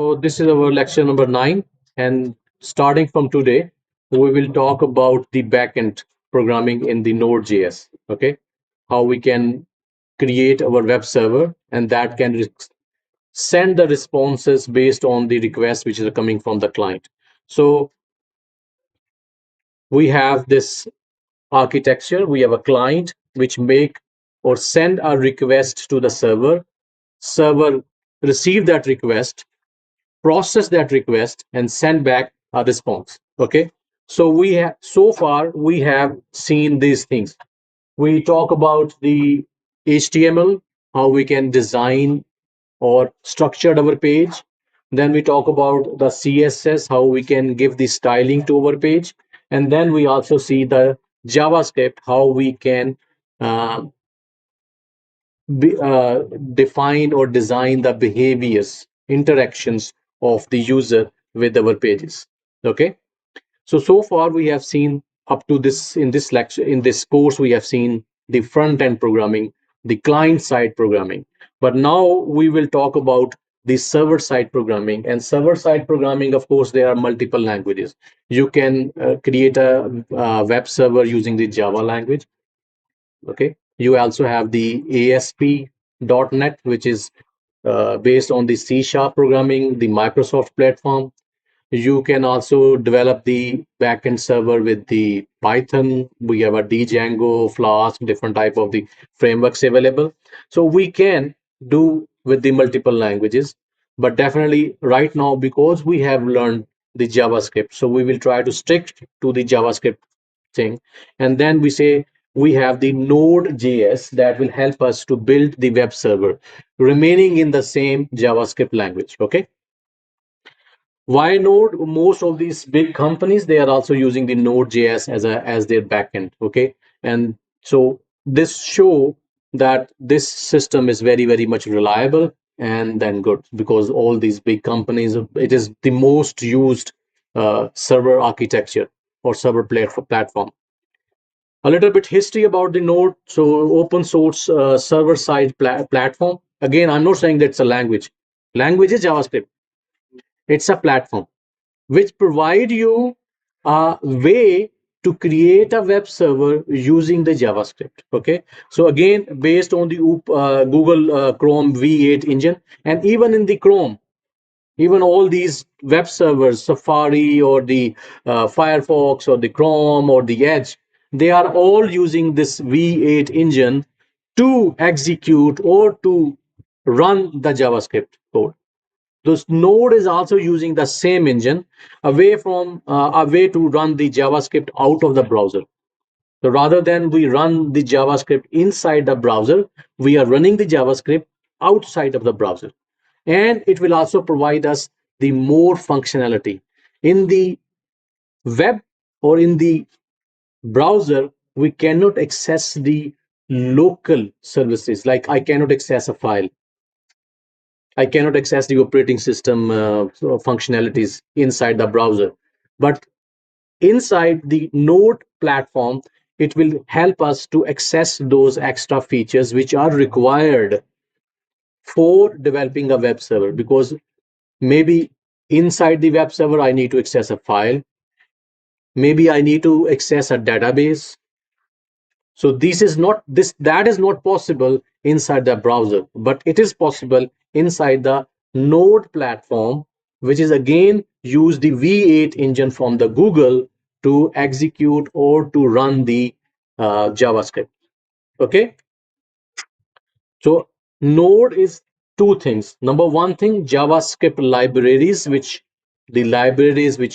So this is our lecture number 9, and starting from today, we will talk about the backend programming in the Node.js. Okay, how we can create our web server, and that can send the responses based on the requests which are coming from the client. So we have this architecture. We have a client which make or send a request to the server. Server receive that request, process that request, and send back a response. Okay, so so far we have seen these things. We talk about the HTML, how we can design or structure our page. Then we talk about the CSS, how we can give the styling to our page. And then we also see the JavaScript, how we can uh, define or design the behaviors, interactions of the user with our pages. Okay, so far we have seen up to this in this lecture, in this course, we have seen the front end programming, the client side programming. But now we will talk about the server side programming. And server side programming, of course, there are multiple languages. You can create a web server using the Java language. Okay, you also have the ASP.NET, which is based on the C sharp programming, the Microsoft platform. You can also develop the backend server with the Python. We have a Django, Flask, different type of the frameworks available. So we can do with the multiple languages. But definitely right now, because we have learned the JavaScript, so we will try to stick to the JavaScript thing. And then we say we have the Node.js that will help us to build the web server, remaining in the same JavaScript language. Okay. Why Node? Most of these big companies, they are also using the Node.js as their backend. Okay, and so this show that this system is very much reliable and then good, because all these big companies, it is the most used server architecture or server platform. A little bit history about the Node. So open source server side platform. Again, I'm not saying that it's a language. Language is JavaScript. It's a platform which provide you a way to create a web server using the JavaScript. Okay, so again, based on the Google Chrome V8 engine, and even in the Chrome, even all these web servers, Safari or the Firefox or the Chrome or the Edge, they are all using this V8 engine to execute or to run the JavaScript code. This Node is also using the same engine, a way to run the JavaScript out of the browser. So rather than we run the JavaScript inside the browser, we are running the JavaScript outside of the browser. And it will also provide us the more functionality. In the web or in the browser, we cannot access the local services. Like I cannot access a file. I cannot access the operating system functionalities inside the browser. But inside the Node platform, it will help us to access those extra features which are required for developing a web server. Because maybe inside the web server, I need to access a file. Maybe I need to access a database. So this that is not possible inside the browser, but it is possible inside the Node platform, which is again use the V8 engine from the Google to execute or to run the JavaScript. Okay, so Node is two things. Number one thing, JavaScript libraries, which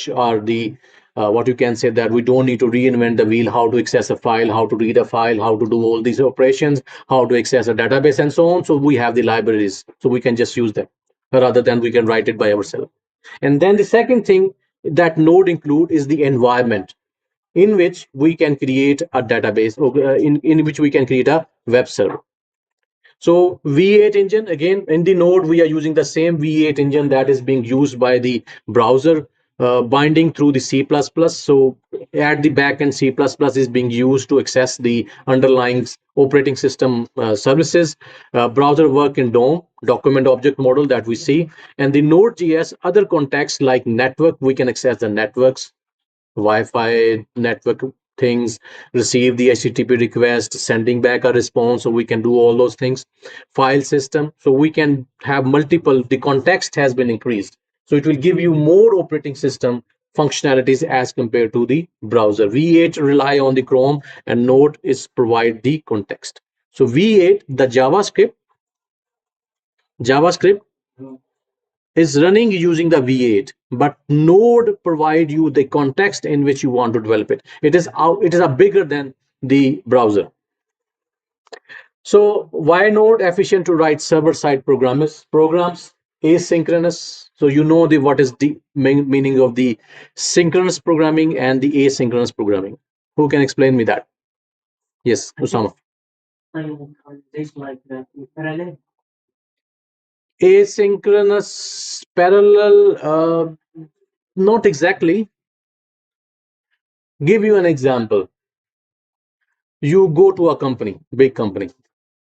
are the what you can say that we don't need to reinvent the wheel, how to access a file, how to read a file, how to do all these operations, how to access a database, and so on. So we have the libraries, so we can just use them rather than we can write it by ourselves. And then the second thing that Node include is the environment in which we can create a database, or in which we can create a web server. So V8 engine, again in the Node, we are using the same V8 engine that is being used by the browser binding through the C++. So at the backend, C++ is being used to access the underlying operating system services. Browser work in DOM, document object model that we see. And the Node.js, other contexts like network, we can access the networks, Wi-Fi network things, receive the HTTP request, sending back a response, so we can do all those things. File system, so we can have multiple, the context has been increased. So it will give you more operating system functionalities as compared to the browser. V8 rely on the Chrome and Node is provide the context. So V8, the JavaScript is running using the V8, but Node provide you the context in which you want to develop it. It is a bigger than the browser. So why Node? Efficient to write server-side programs, asynchronous. So you know the what is the meaning of the synchronous programming and the asynchronous programming. Who can explain me that? Yes, Usama. Asynchronous parallel, not exactly. Give you an example. You go to a company, big company,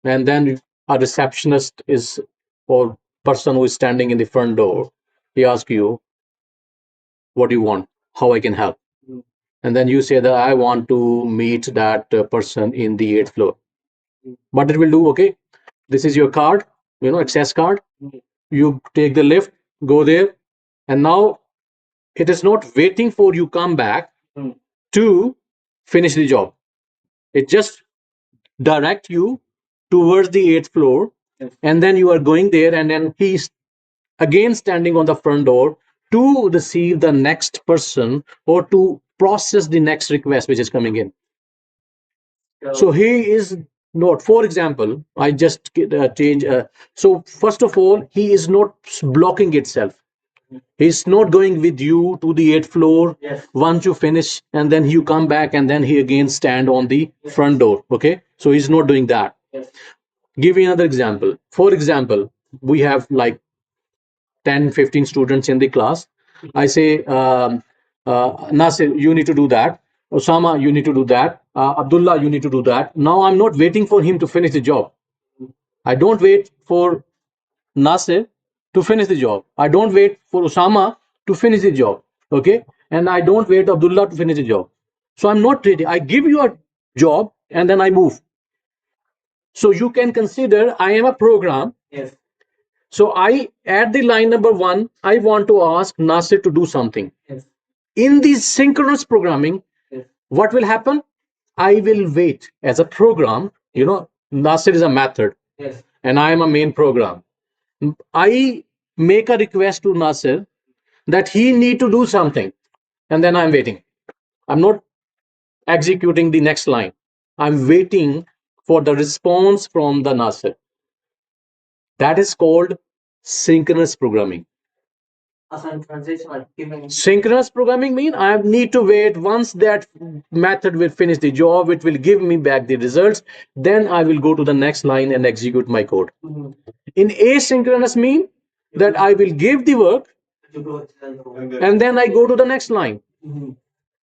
and then a receptionist is, or person who is standing in the front door, he asks you, what do you want? How I can help? And then you say that I want to meet that person in the 8th floor. But it will do, okay, this is your card, access card. You take the lift, go there, and now it is not waiting for you come back to finish the job. It just direct you towards the 8th floor, and then you are going there, and then he's again standing on the front door to receive the next person or to process the next request which is coming in. So he is not, for example, I just change. So first of all, he is not blocking itself. He's not going with you to the 8th floor. Yes. Once you finish, and then you come back, and then he again stand on the front door. Okay, so he's not doing that. Yes. Give you another example. For example, we have like 10-15 students in the class. I say, Nasir, you need to do that. Osama, you need to do that. Abdullah, you need to do that. Now I'm not waiting for him to finish the job. I don't wait for Nasir to finish the job. I don't wait for Osama to finish the job. Okay? And I don't wait Abdullah to finish the job. So I'm not ready. I give you a job and then I move. So you can consider I am a program. Yes. So I, at the line number 1, I want to ask Nasir to do something. Yes. In the synchronous programming, yes, what will happen? I will wait as a program. Nasir is a method. Yes. And I am a main program. I make a request to Nasir that he need to do something, and then I'm waiting. I'm not executing the next line. I'm waiting for the response from the Nasir. That is called synchronous programming. Synchronous programming means I need to wait. Once that method will finish the job, it will give me back the results. Then I will go to the next line and execute my code. In asynchronous mean that I will give the work and then I go to the next line.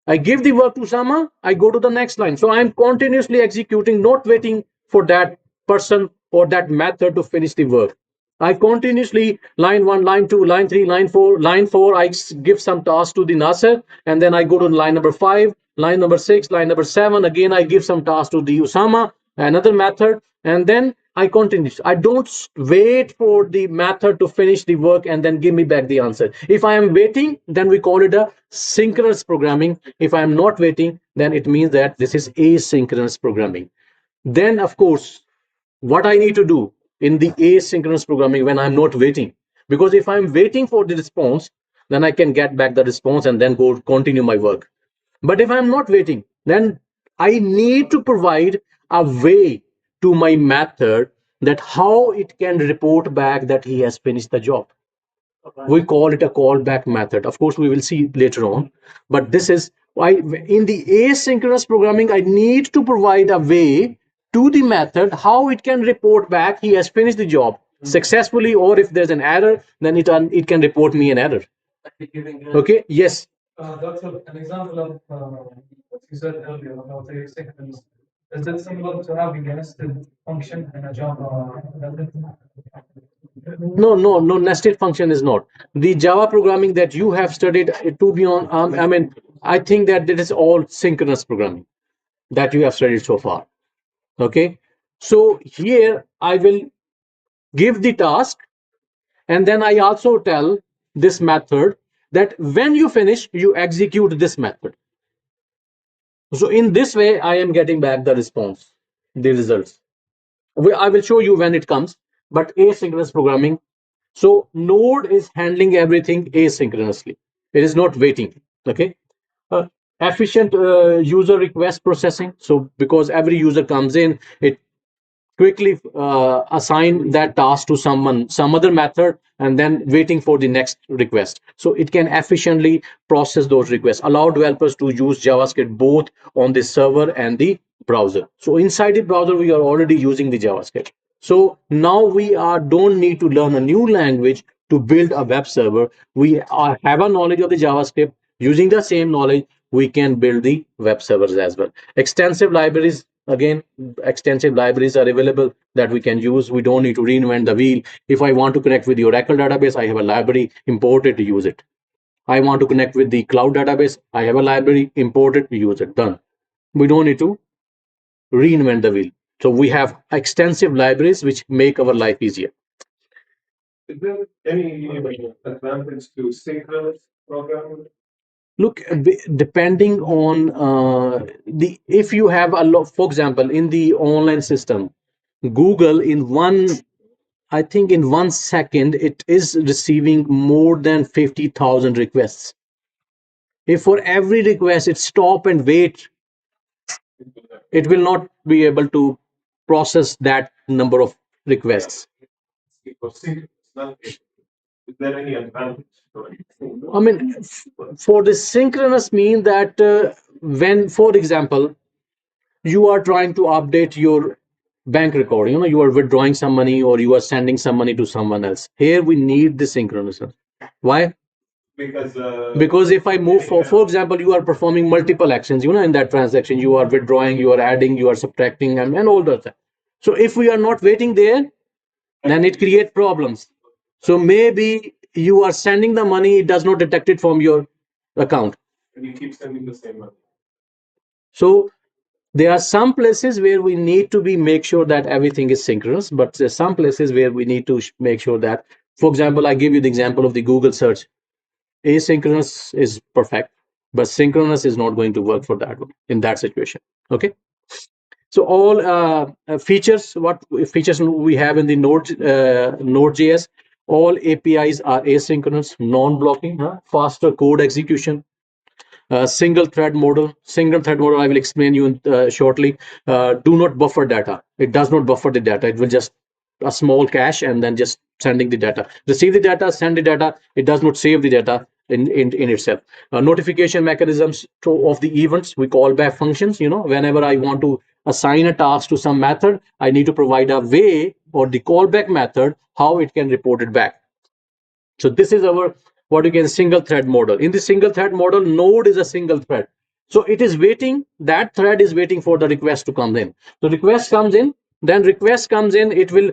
I give the work to Sama, I go to the next line. So I'm continuously executing, not waiting for that person or that method to finish the work. I continuously line 1, line 2, line 3, line 4, line 4. I give some task to the Nasser, and then I go to line number 5, line number 6, line number 7. Again, I give some task to the Usama, another method, and then I continue. I don't wait for the method to finish the work and then give me back the answer. If I am waiting, then we call it a synchronous programming. If I am not waiting, then it means that this is asynchronous programming. Then, of course, what I need to do in the asynchronous programming when I'm not waiting, because if I'm waiting for the response, then I can get back the response and then go continue my work. But if I'm not waiting, then I need to provide a way to my method that how it can report back that he has finished the job. We call it a callback method. Of course, we will see later on, but this is why in the asynchronous programming, I need to provide a way to the method how it can report back he has finished the job successfully, or if there's an error, then it can report me an error. Okay, yes. No, no, no. Nested function is not the Java programming that you have studied. To be on, I mean, I think that it is all synchronous programming that you have studied so far. Okay, so here I will give the task, and then I also tell this method that when you finish, you execute this method. So in this way, I am getting back the response, the results. I will show you when it comes, but asynchronous programming. So Node is handling everything asynchronously. It is not waiting. Okay. Uh, Efficient user request processing. So because every user comes in, it quickly assign that task to someone, some other method, and then waiting for the next request. So it can efficiently process those requests, allow developers to use JavaScript both on the server and the browser. So inside the browser, we are already using the JavaScript. So now we are don't need to learn a new language to build a web server. We have a knowledge of the JavaScript. Using the same knowledge, we can build the web servers as well. Extensive libraries, again, extensive libraries are available that we can use. We don't need to reinvent the wheel. If I want to connect with the Oracle database, I have a library imported to use it. I want to connect with the cloud database, I have a library imported to use it. Done. We don't need to reinvent the wheel. So we have extensive libraries which make our life easier. Look, depending on the if you have a lot, for example, in the online system, Google in one, I think in 1 second, it is receiving more than 50,000 requests. If for every request it stop and wait, it will not be able to process that number of requests. I mean, for the synchronous mean that when, for example, you are trying to update your bank record, you are withdrawing some money or you are sending some money to someone else. Here we need the synchronism. Why? Because if I move for example, you are performing multiple actions, in that transaction, you are withdrawing, you are adding, you are subtracting, and all that. So if we are not waiting there, then it creates problems. So maybe you are sending the money, it does not detect it from your account. So there are some places where we need to be make sure that everything is synchronous, but there's some places where we need to make sure that, for example, I give you the example of the Google search. Asynchronous is perfect, but synchronous is not going to work for that one in that situation. Okay. So all features, what features we have in the Node.js, all APIs are asynchronous, non-blocking, faster code execution, single thread model I will explain you shortly. Do not buffer data. It does not buffer the data. It will just a small cache and then just sending the data, receive the data, send the data. It does not save the data in itself. Notification mechanisms of the events, we call back functions. Whenever I want to assign a task to some method, I need to provide a way or the callback method how it can report it back. So this is our what you can single thread model. In the single thread model, node is a single thread. So it is waiting, that thread is waiting for the request to come in. So request comes in, then request comes in, it will,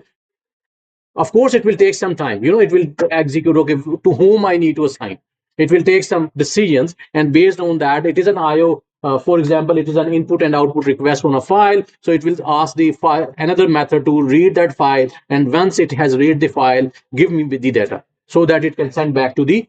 of course, it will take some time. It will execute, okay, to whom I need to assign. It will take some decisions, and based on that, it is an IO. For example, it is an input and output request on a file. So it will ask the file another method to read that file, and once it has read the file, give me the data so that it can send back to the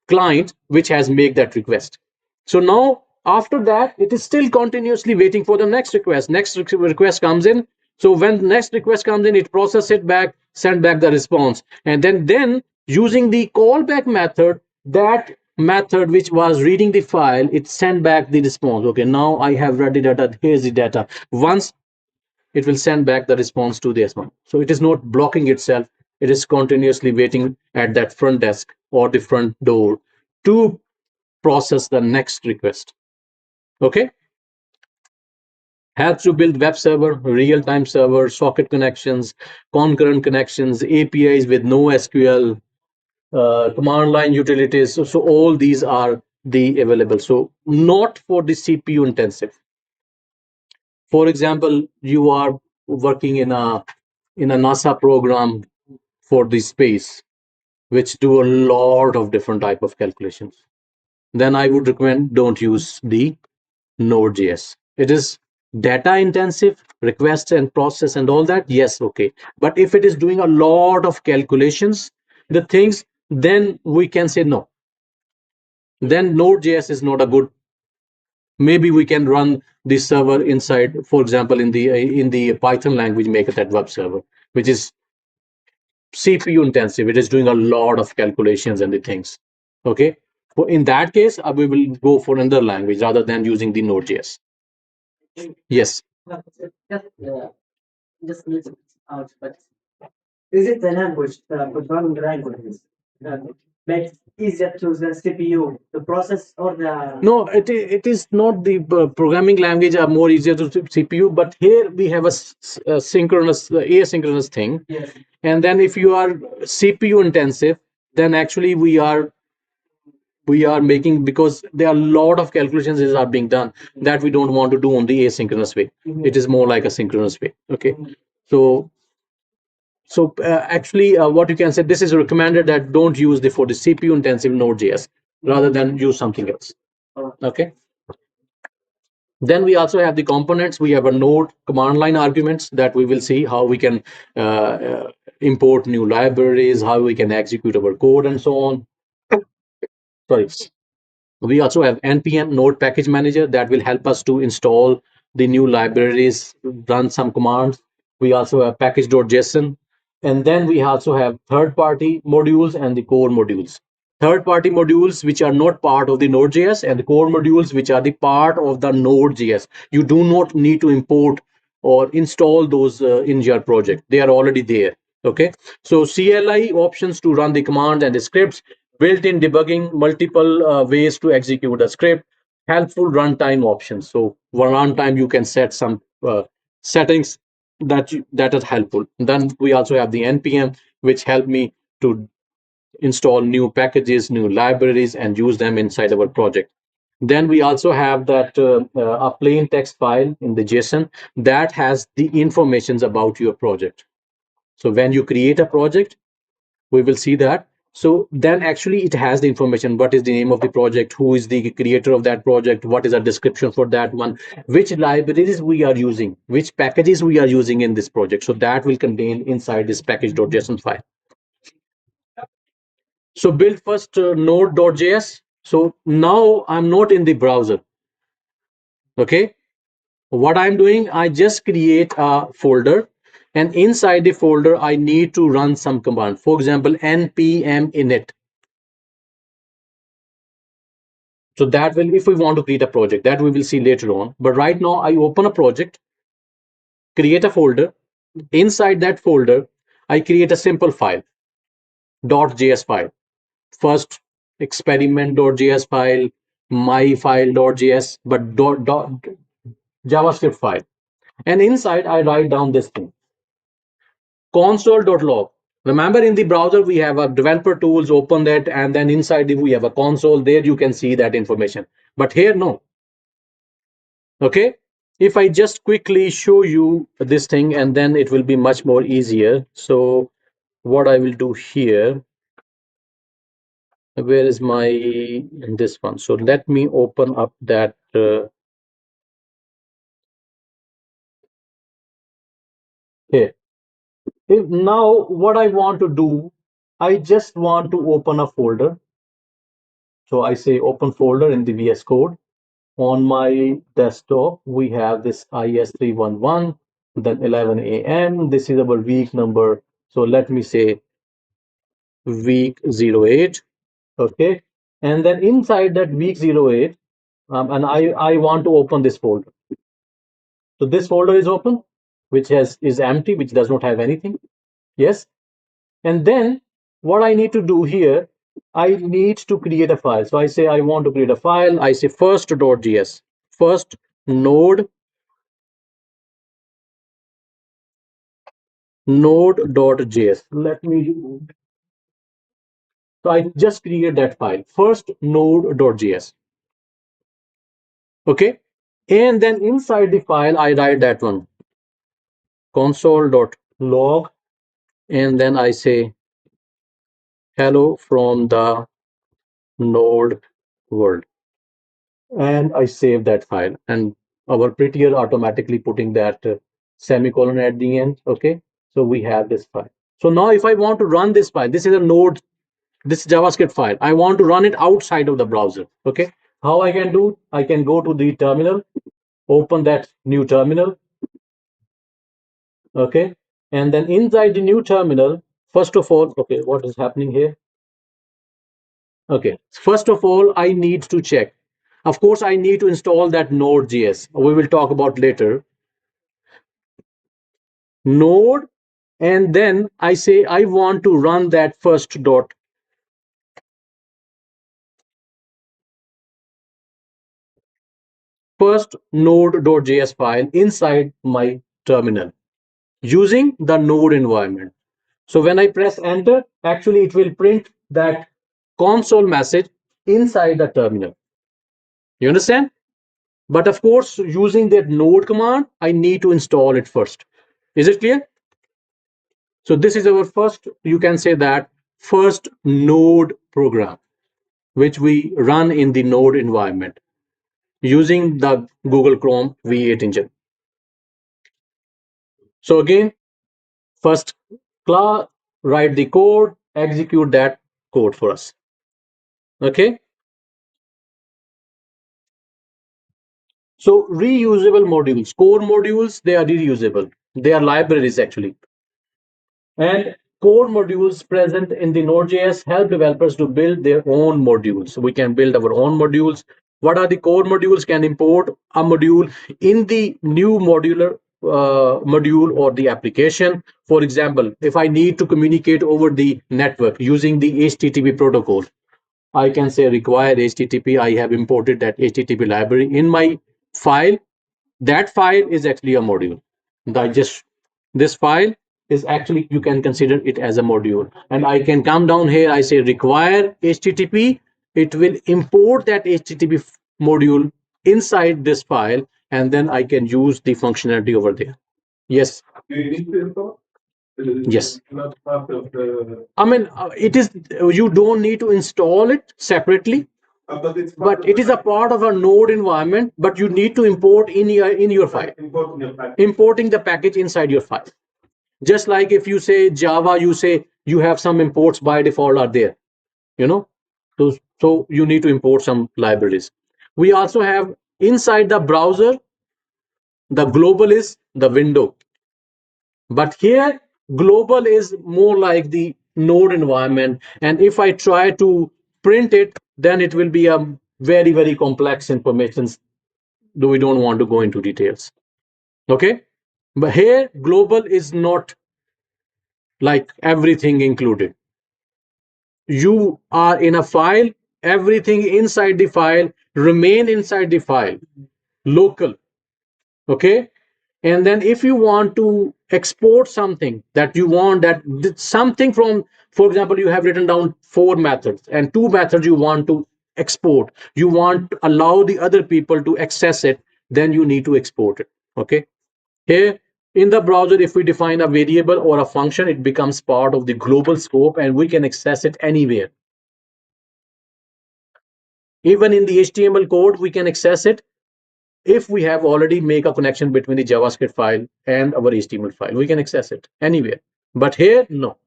client which has made that request. So now after that, it is still continuously waiting for the next request. Next request comes in. So when next request comes in, it processes it back, send back the response, and then using the callback method, that method which was reading the file, it send back the response. Okay, now I have read the data. Here's the data. Once it will send back the response to this one. So it is not blocking itself. It is continuously waiting at that front desk or the front door to process the next request. Okay. Helps to build web server, real-time server, socket connections, concurrent connections, APIs with no SQL. command line utilities. So all these are the available. So not for the CPU intensive. For example, you are working in a NASA program for the space, which do a lot of different type of calculations. Then I would recommend don't use the Node.js. It is data intensive, request and process and all that. Yes, okay. But if it is doing a lot of calculations, the things, then we can say no. Then Node.js is not a good. Maybe we can run the server inside, for example, in the Python language, make it that web server, which is CPU intensive. It is doing a lot of calculations and the things. Okay. In that case, we will go for another language rather than using the Node.js. Yes. Is it the language, the programming language, that makes easier to the CPU, the process or the? No, it is not the programming language are more easier to CPU, but here we have a synchronous, asynchronous thing. Yes. And then if you are CPU intensive, then actually we are making, because there are a lot of calculations that are being done that we don't want to do on the asynchronous way. It is more like a synchronous way. Okay. So actually, what you can say, this is recommended that don't use the for the CPU intensive Node.js, rather than use something else. Okay. Then we also have the components. We have a node command line arguments that we will see how we can import new libraries, how we can execute our code, and so on. Sorry. We also have npm node package manager that will help us to install the new libraries, run some commands. We also have package.json, and then we also have third party modules and the core modules. Third party modules which are not part of the Node.js, and the core modules which are the part of the Node.js. You do not need to import or install those in your project. They are already there. Okay. So CLI options to run the commands and the scripts, built-in debugging, multiple ways to execute a script, helpful runtime options. So for runtime, you can set some settings that are helpful. Then we also have the npm, which help me to install new packages, new libraries, and use them inside our project. Then we also have that a plain text file in the JSON that has the informations about your project. So when you create a project, we will see that. So then actually it has the information: what is the name of the project, who is the creator of that project, what is a description for that one, which libraries we are using, which packages we are using in this project. So that will contain inside this package.json file. So build first node.js. So now I'm not in the browser. Okay. What I'm doing, I just create a folder, and inside the folder, I need to run some command. For example, npm init. So that will, if we want to create a project, that we will see later on. But right now, I open a project, create a folder. Inside that folder, I create a simple file, .js file. First experiment.js file, my file.js, but JavaScript file. And inside, I write down this thing, console.log. Remember, in the browser, we have a developer tools, open that, and then inside we have a console. There you can see that information. But here, no. Okay. If I just quickly show you this thing, and then it will be much more easier. So what I will do here, where is my this one? So let me open up that here. If now what I want to do, I just want to open a folder. So I say open folder in the VS Code. On my desktop, we have this IS311, then 11 a.m. This is our week number. So let me say week 08. Okay. And then inside that week 08, and I want to open this folder. So this folder is open, which is empty, which does not have anything. Yes. And then what I need to do here, I need to create a file. So I say I want to create a file. I say first.js, first node.js. Let me, So I just create that file, first node.js. Okay. And then inside the file, I write that one, console.log, and then I say hello from the node world. And I save that file. And our prettier automatically putting that semicolon at the end. Okay. So we have this file. So now if I want to run this file, this is a node, this JavaScript file. I want to run it outside of the browser. Okay. How I can do? I can go to the terminal, open that new terminal. Okay. And then inside the new terminal, first of all, okay, what is happening here? Okay. First of all, I need to check. Of course, I need to install that Node.js. We will talk about later. Node, and then I say I want to run that first node.js file inside my terminal using the node environment. So when I press enter, actually it will print that console message inside the terminal. You understand? But of course, using that node command, I need to install it first. Is it clear? So this is our first, you can say that first node program, which we run in the node environment using the Google Chrome V8 engine. So again, first class, write the code, execute that code for us. Okay. So reusable modules, core modules, they are reusable. They are libraries actually. And core modules present in the Node.js help developers to build their own modules. We can build our own modules. What are the core modules? Can import a module in the new modular module or the application. For example, if I need to communicate over the network using the HTTP protocol, I can say require HTTP. I have imported that HTTP library in my file. That file is actually a module. Just this file is actually, you can consider it as a module. And I can come down here, I say require HTTP. It will import that HTTP module inside this file, and then I can use the functionality over there. Yes. Yes. I mean, it is, you don't need to install it separately, but it is a part of a node environment, but you need to import in your file, importing the package inside your file. Just like if you say Java, you say you have some imports by default are there, you know. So you need to import some libraries. We also have inside the browser, the global is the window, but here global is more like the node environment. And if I try to print it, then it will be a very complex information, though we don't want to go into details. Okay. But here global is not like everything included. You are in a file, everything inside the file remain inside the file, local. Okay. And then if you want to export something, that you want that something from, for example, you have written down 4 methods and 2 methods you want to export, you want to allow the other people to access it, then you need to export it. Okay. Here in the browser, if we define a variable or a function, it becomes part of the global scope and we can access it anywhere. Even in the HTML code, we can access it if we have already make a connection between the JavaScript file and our HTML file. We can access it anywhere. But here, no.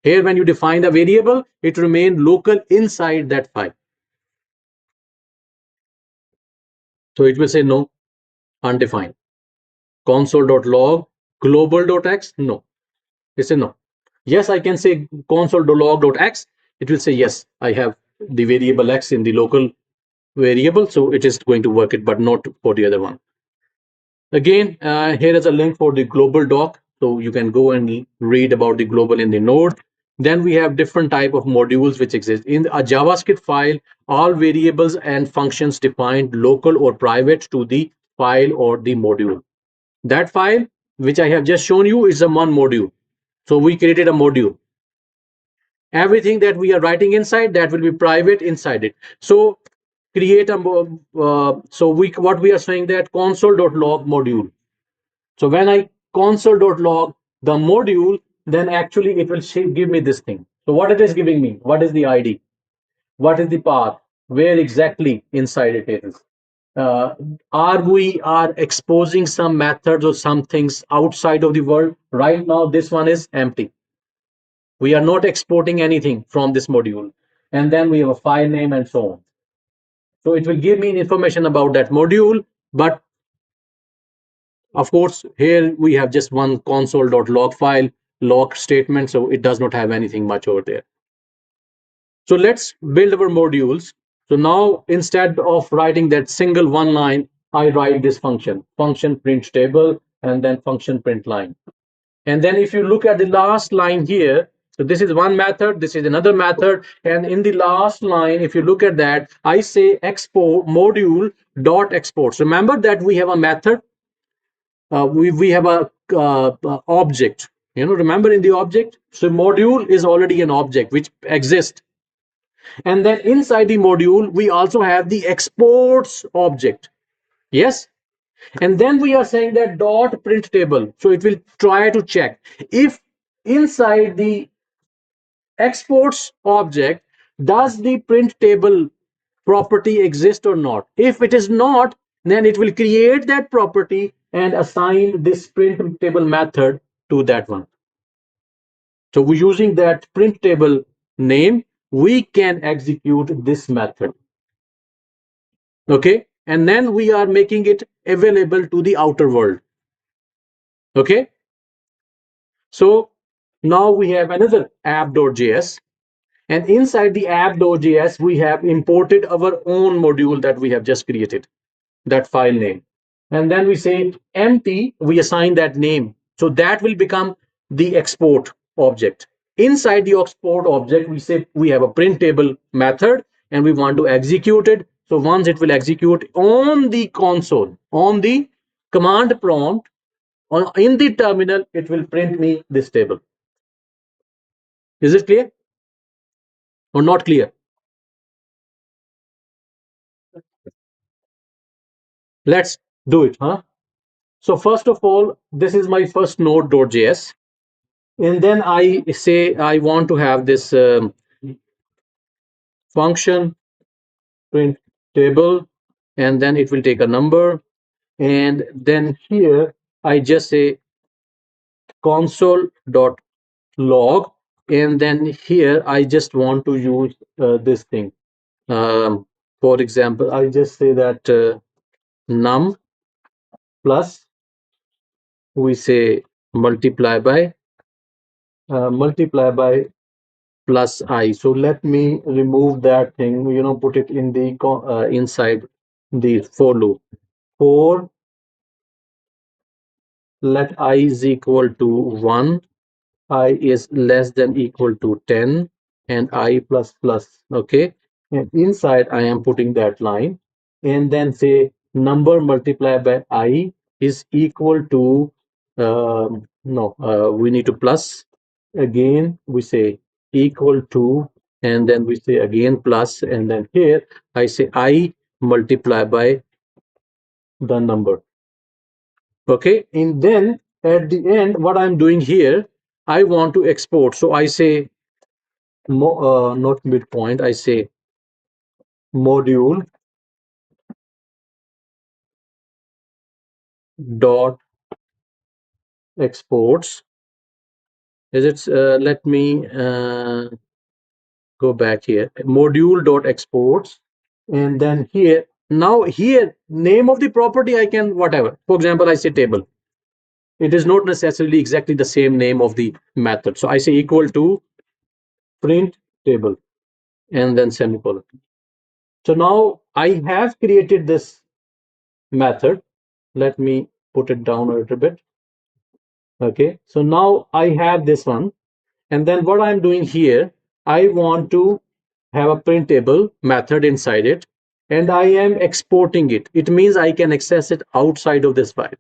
Here, when you define the variable, it remains local inside that file. So it will say no, undefined. Console.log, global.x, no. It say no. Yes, I can say console.log.x. It will say yes, I have the variable x in the local variable, so it is going to work it, but not for the other one. Again, here is a link for the global doc, so you can go and read about the global in the node. Then we have different type of modules which exist in a JavaScript file. All variables and functions defined local or private to the file or the module. That file which I have just shown you is a one module. So we created a module. Everything that we are writing inside, that will be private inside it. So create a so we what we are saying, that console.log module. So when I console.log the module, then actually it will give me this thing. So what it is giving me, what is the ID, what is the path, where exactly inside it is. Are we are exposing some methods or some things outside of the world? Right now this one is empty. We are not exporting anything from this module. And then we have a file name and so on. So it will give me information about that module. But of course, here we have just one console.log file, log statement. So it does not have anything much over there. So let's build our modules. So now instead of writing that single one line, I write this function print table, and then function print line. And then if you look at the last line here, so this is one method, this is another method. And in the last line, if you look at that, I say export module dot exports. Remember that we have a method, we have a object. Remember in the object, so module is already an object which exists. And then inside the module, we also have the exports object. Yes. And then we are saying that dot print table. So it will try to check if inside the exports object, does the print table property exist or not. If it is not, then it will create that property and assign this print table method to that one. So we're using that print table name, we can execute this method. Okay. And then we are making it available to the outer world. Okay. So now we have another app.js, and inside the app.js, we have imported our own module that we have just created, that file name. And then we say empty, we assign that name. So that will become the export object. Inside the export object, we say we have a printable method and we want to execute it. So once it will execute on the console, on the command prompt, in the terminal, it will print me this table. Is it clear or not clear? Let's do it, huh? So first of all, this is my first Node.js. And then I say I want to have this function print table, and then it will take a number. And then here I just say console.log. And then here I just want to use this thing. For example, I just say that num plus, we say multiply by plus I. So let me remove that thing, put it in the inside the for loop. For let I is equal to 1, I is less than equal to 10, and I plus plus. Okay. And inside I am putting that line, and then say number multiplied by I is equal to, no, we need to plus. Again, we say equal to, and then we say again plus, and then here I say I multiply by the number. Okay. And then at the end, what I'm doing here, I want to export. So I say, not midpoint, I say module dot exports. Is it, let me go back here, module dot exports. And then here, now here, name of the property, I can whatever. For example, I say table. It is not necessarily exactly the same name of the method. So I say equal to print table, and then semicolon. So now I have created this method. Let me put it down a little bit. Okay, so now I have this one. And then what I'm doing here, I want to have a printable method inside it, and I am exporting it. It means I can access it outside of this file.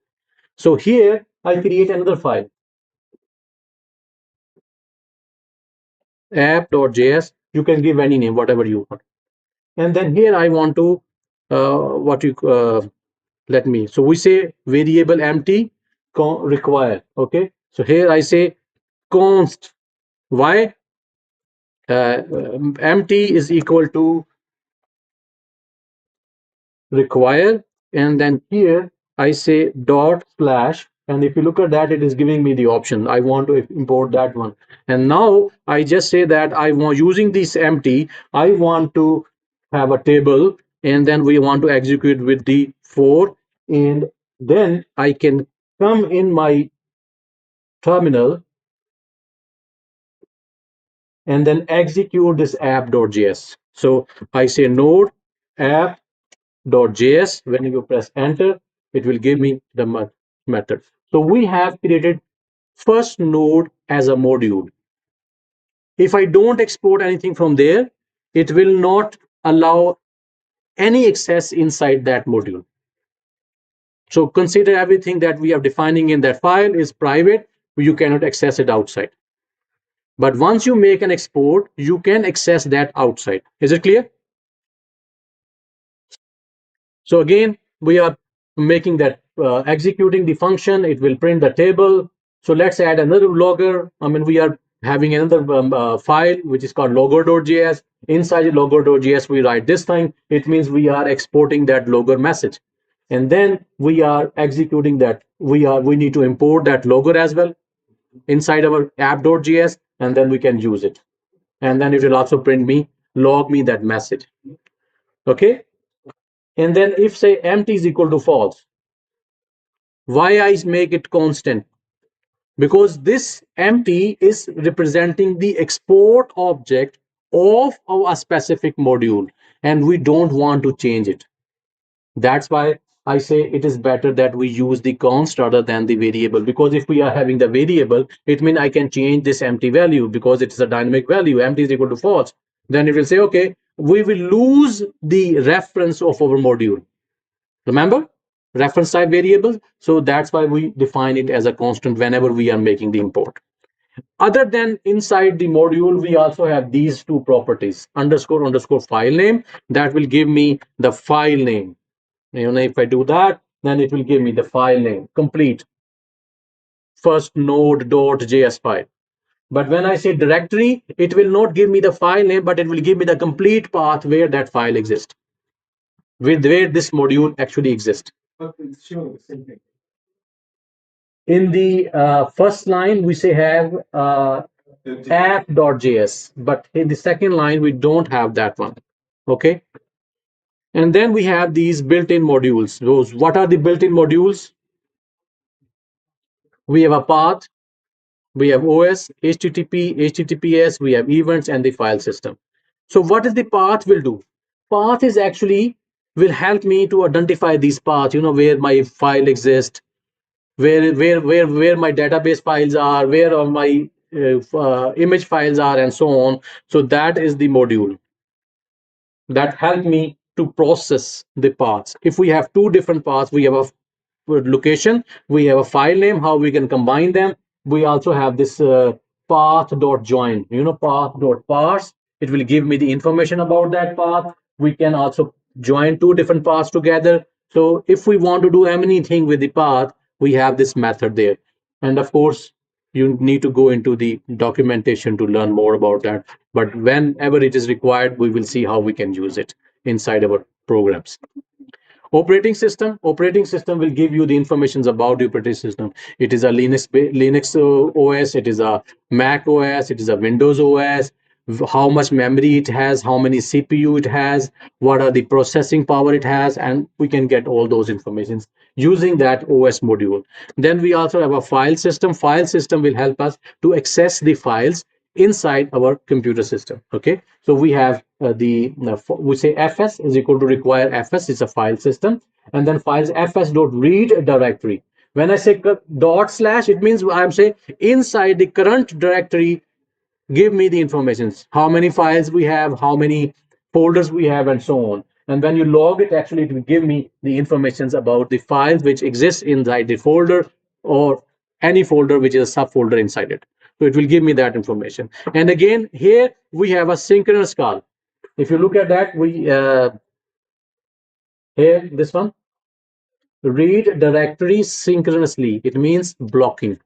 So here I create another file. app.js. You can give any name, whatever you want. And then here I want to what you let me. So we say variable empty require. Okay. So here I say const. Why? Empty is equal to require, and then here I say dot slash, and if you look at that, it is giving me the option I want to import that one. And now I just say that I want, using this empty, I want to have a table, and then we want to execute with the for, and then I can come in my terminal and then execute this app.js. So I say node app.js. When you press enter, it will give me the method. So we have created first node as a module. If I don't export anything from there, it will not allow any access inside that module. So consider everything that we are defining in that file is private. You cannot access it outside. But once you make an export, you can access that outside. Is it clear? So again, we are making that executing the function. It will print the table. So let's add another logger. I mean, we are having another file which is called logger.js. Inside the logger.js, we write this thing. It means we are exporting that logger message, and then we are executing that. We need to import that logger as well inside our app.js, and then we can use it. And then it will also print me, log me that message. Okay. And then if say empty is equal to false, why I make it constant? Because this empty is representing the export object of a specific module, and we don't want to change it. That's why I say it is better that we use the const rather than the variable, because if we are having the variable, it means I can change this empty value because it is a dynamic value. Empty is equal to false. Then it will say, okay, we will lose the reference of our module. Remember, reference type variables. So that's why we define it as a constant whenever we are making the import. Other than inside the module, we also have these two properties, underscore underscore file name, that will give me the file name. If I do that, then it will give me the file name, complete first node.js file. But when I say directory, it will not give me the file name, but it will give me the complete path where that file exists, with where this module actually exists. In the first line, we say have app.js, but in the second line, we don't have that one. Okay. And then we have these built-in modules. Those, what are the built-in modules? We have a path, we have OS, HTTP, HTTPS, we have events, and the file system. So what is the path will do? Path is actually will help me to identify these paths, where my file exists, where my database files are, where all my image files are, and so on. So that is the module that help me to process the paths. If we have two different paths, we have a location, we have a file name, how we can combine them. We also have this path.join, path.parse. It will give me the information about that path. We can also join two different paths together. So if we want to do anything with the path, we have this method there. And of course, you need to go into the documentation to learn more about that. But whenever it is required, we will see how we can use it inside our programs. Operating system will give you the informations about the operating system. It is a Linux OS, it is a Mac OS, it is a Windows OS, how much memory it has, how many CPU it has, what are the processing power it has, and we can get all those informations using that OS module. Then we also have a file system will help us to access the files inside our computer system. Okay, so we have we say fs is equal to require fs is a file system, and then files fs dot read directory. When I say dot slash, it means I'm saying inside the current directory, give me the informations, how many files we have, how many folders we have, and so on. And when you log it, actually it will give me the informations about the files which exist inside the folder, or any folder which is a subfolder inside it. So it will give me that information. And again, here we have a synchronous call. If you look at that, we here, this one, read directory synchronously. It means blocking.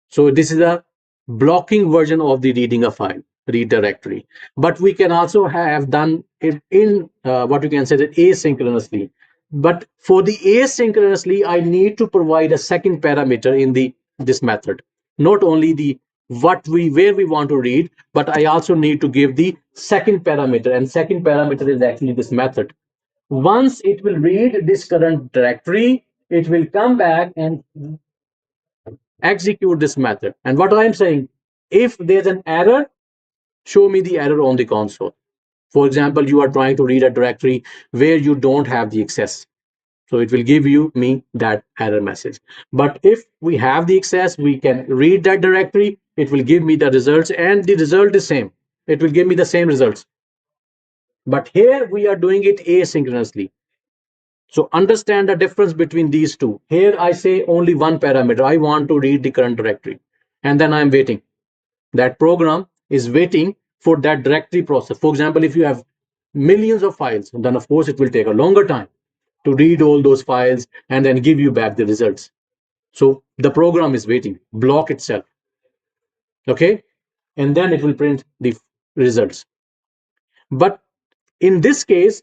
So this is a blocking version of the reading a file, read directory. But we can also have done it in what you can say that asynchronously. But for the asynchronously, I need to provide a second parameter in the this method. Not only the what we where we want to read, but I also need to give the second parameter. And second parameter is actually this method. Once it will read this current directory, it will come back and execute this method. And what I'm saying, if there's an error, show me the error on the console. For example, you are trying to read a directory where you don't have the access. So it will give you me that error message. But if we have the access, we can read that directory. It will give me the results, and the result is same. It will give me the same results. But here we are doing it asynchronously. So understand the difference between these two. Here I say only one parameter. I want to read the current directory, and then I'm waiting. That program is waiting for that directory process. For example, if you have millions of files, then of course it will take a longer time to read all those files and then give you back the results. So the program is waiting, block itself. Okay. And then it will print the results. But in this case,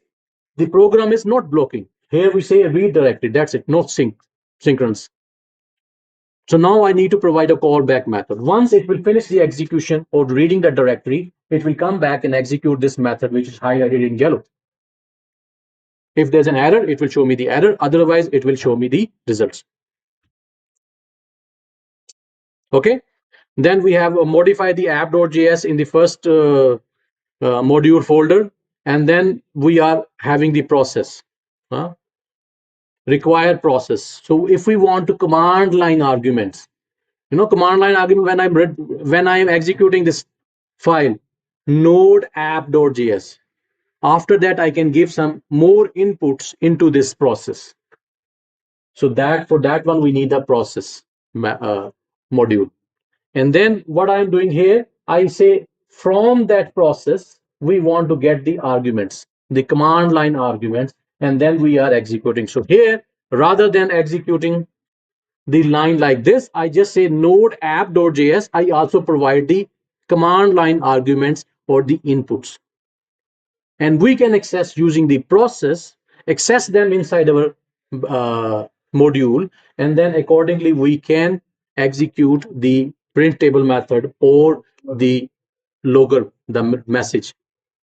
the program is not blocking. Here we say read directly. That's it, not synchronous. So now I need to provide a callback method. Once it will finish the execution or reading the directory, it will come back and execute this method, which is highlighted in yellow. If there's an error, it will show me the error. Otherwise, it will show me the results. Okay. Then we have modify the app.js in the first module folder. And then we are having the process. Require process. So if we want to command line arguments, command line argument when I'm executing this file, node app.js. After that, I can give some more inputs into this process. So that for that one, we need a process module. And then what I'm doing here, I say from that process, we want to get the arguments, the command line arguments, and then we are executing. So here, rather than executing the line like this, I just say node app.js. I also provide the command line arguments or the inputs. And we can access using the process, access them inside our module, and then accordingly we can execute the print table method or the logger, the message.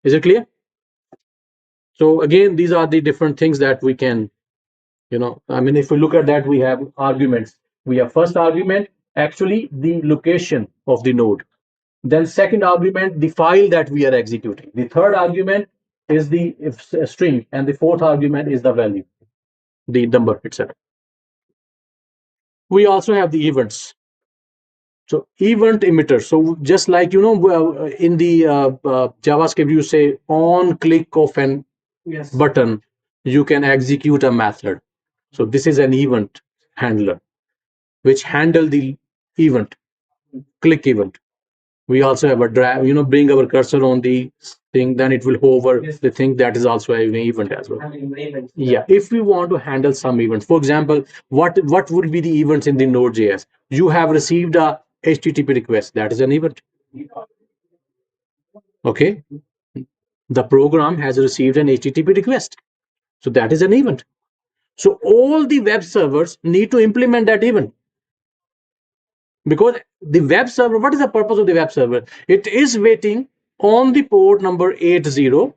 Is it clear? So again, these are the different things that we can, if we look at that, we have arguments. We have first argument, actually the location of the node. Then second argument, the file that we are executing. The third argument is the string, and the fourth argument is the value, the number itself. We also have the events. So EventEmitter. So just like in the JavaScript, you say on click of an button, you can execute a method. So this is an event handler, which handle the event, click event. We also have a drag, bring our cursor on the thing, then it will hover the thing. That is also an event as well. Yeah, if we want to handle some events, for example, what would be the events in the Node.js? You have received a HTTP request. That is an event. Okay, the program has received an HTTP request, so that is an event. So all the web servers need to implement that event. Because the web server, what is the purpose of the web server? It is waiting on the port number 80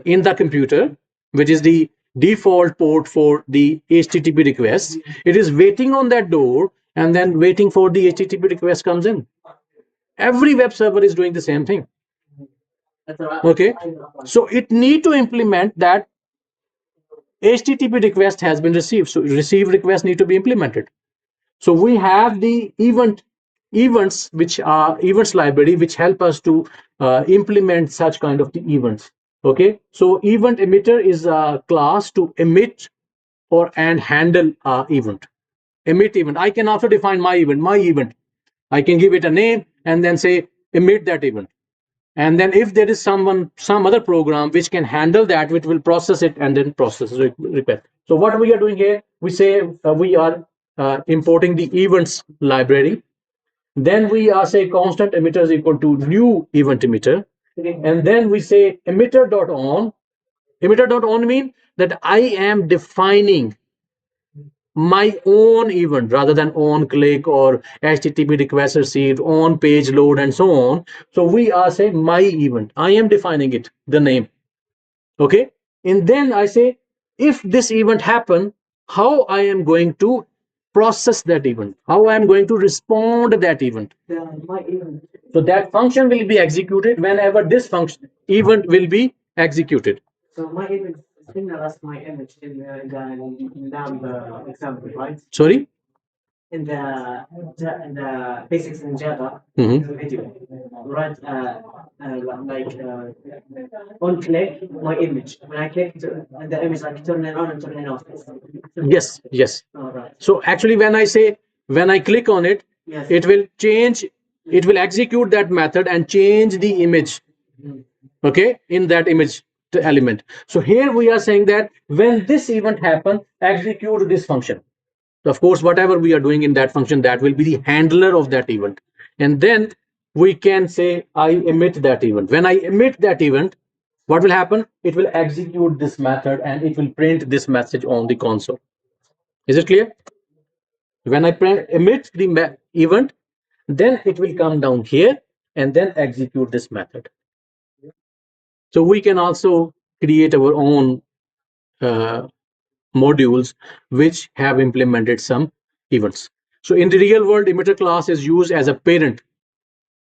in the computer, which is the default port for the HTTP request. It is waiting on that door and then waiting for the HTTP request comes in. Every web server is doing the same thing. Okay, so it need to implement that HTTP request has been received. So receive request need to be implemented. So we have the events, which are events library, which help us to implement such kind of the events. Okay, so EventEmitter is a class to emit or and handle event. Emit event. I can also define my event. My event. I can give it a name and then say emit that event. And then if there is some other program which can handle that, which will process it and then process request. So what we are doing here, we say we are importing the events library. Then we are say constant emitter is equal to new event emitter. And then we say emitter.on. Emitter.on mean that I am defining my own event rather than on click or http request received, on page load, and so on. So we are saying my event, I am defining it, the name. Okay. And then I say if this event happen, how I am going to process that event, how I am going to respond to that event. So that function will be executed whenever this function event will be executed. So my image is similar as my image in the example, right? Sorry? In the basics in Java video, right? On click my image. When I click the image, like turn it on and turn it off. Yes, yes. All right. So actually, when I click on it, yes, it will change. It will execute that method and change the image. Okay, in that image element. So here we are saying that when this event happen, execute this function. Of course, whatever we are doing in that function, that will be the handler of that event. And then we can say I emit that event. When I emit that event, what will happen? It will execute this method and it will print this message on the console. Is it clear? When I emit the event, then it will come down here and then execute this method. So we can also create our own uh, modules which have implemented some events. So in the real world, emitter class is used as a parent.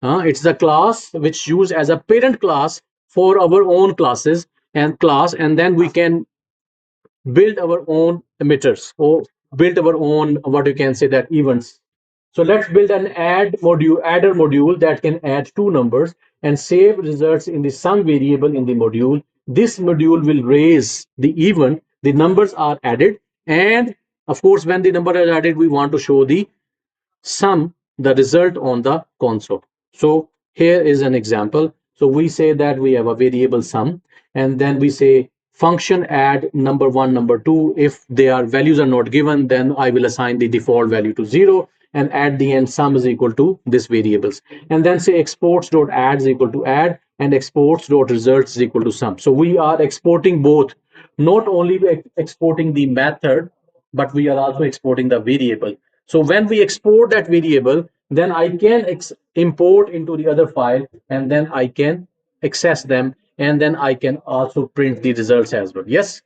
It's the class which used as a parent class for our own classes and class, and then we can build our own emitters or build our own, what you can say, that events. So let's build an adder module that can add two numbers and save results in the sum variable in the module. This module will raise the event, the numbers are added, and of course when the number is added, we want to show the sum, the result on the console. So here is an example. So we say that we have a variable sum, and then we say function add number one, number two. If their values are not given, then I will assign the default value to 0. And at the end, sum is equal to this variables. And then say exports dot add is equal to add, and exports dot results is equal to sum. So we are exporting both, not only exporting the method, but we are also exporting the variable. So when we export that variable, then I can import into the other file, and then I can access them, and then I can also print the results as well. Yes,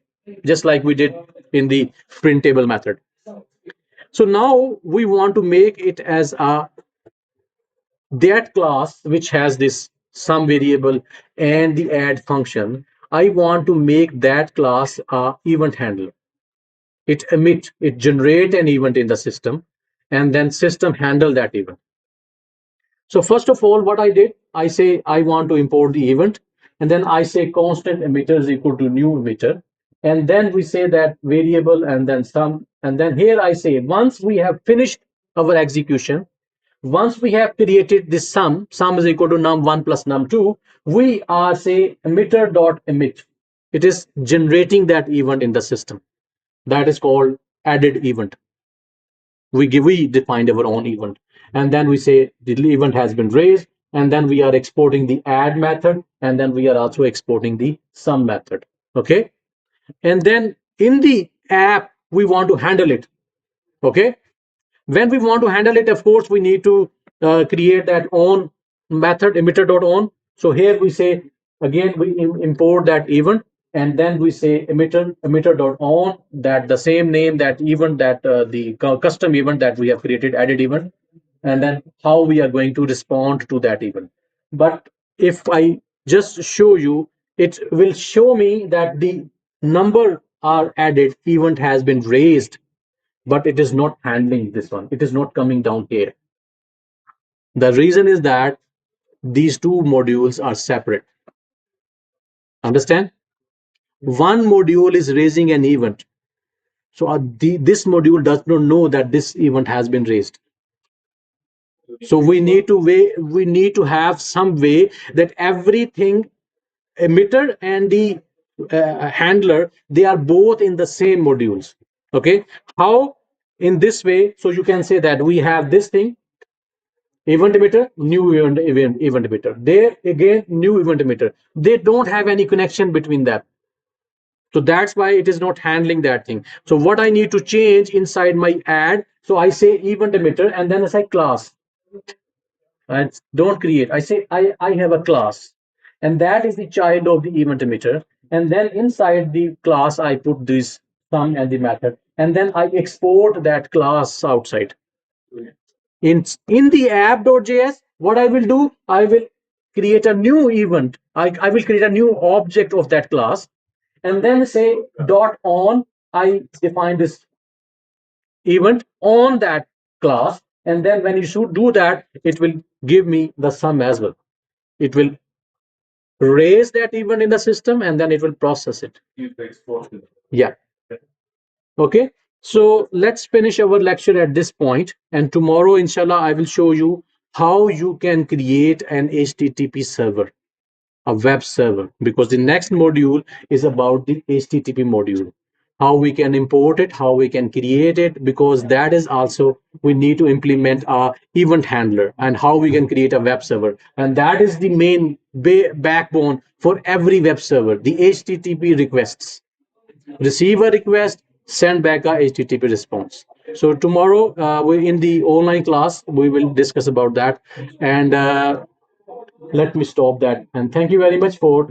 just like we did in the printable method. So now we want to make it as a that class which has this sum variable and the add function. I want to make that class a event handler. It generate an event in the system, and then system handle that event. So first of all, what I did, I say I want to import the event, and then I say constant emitter is equal to new emitter, and then we say that variable and then sum, and then here I say once we have finished our execution, once we have created this sum is equal to num1 plus num2, we are say emitter dot emit. It is generating that event in the system. That is called added event. We defined our own event, and then we say the event has been raised, and then we are exporting the add method, and then we are also exporting the sum method. Okay. And then in the app we want to handle it. Okay. When we want to handle it, of course we need to create that on method emitter.on. So here we say again we import that event, and then we say emitter.on, that the same name, that event, that the custom event that we have created, added event, and then how we are going to respond to that event. But if I just show you, it will show me that the number are added, event has been raised, but it is not handling this one. It is not coming down here. The reason is that these two modules are separate. Understand? One module is raising an event. So this module does not know that this event has been raised. So we need to have some way that everything emitter and the handler, they are both in the same modules. Okay, how? In this way, so you can say that we have this thing, event emitter, new event emitter, there again new event emitter, they don't have any connection between that. So that's why it is not handling that thing. So what I need to change inside my add, so I say event emitter and then I say class. I don't create. I say I have a class, and that is the child of the event emitter. And then inside the class, I put this sum and the method, and then I export that class outside. In the app.js, what I will do, I will create a new event. I will create a new object of that class, and then say dot on. I define this event on that class, and then when you should do that, it will give me the sum as well. It will raise that event in the system and then it will process it. Yeah. Okay. So let's finish our lecture at this point. And tomorrow, inshallah, I will show you how you can create an HTTP server, a web server, because the next module is about the HTTP module, how we can import it, how we can create it, because that is also we need to implement a event handler, and how we can create a web server, and that is the main backbone for every web server, the HTTP requests. Receive a request, send back a HTTP response. So tomorrow, we in the online class we will discuss about that, and let me stop that. And thank you very much for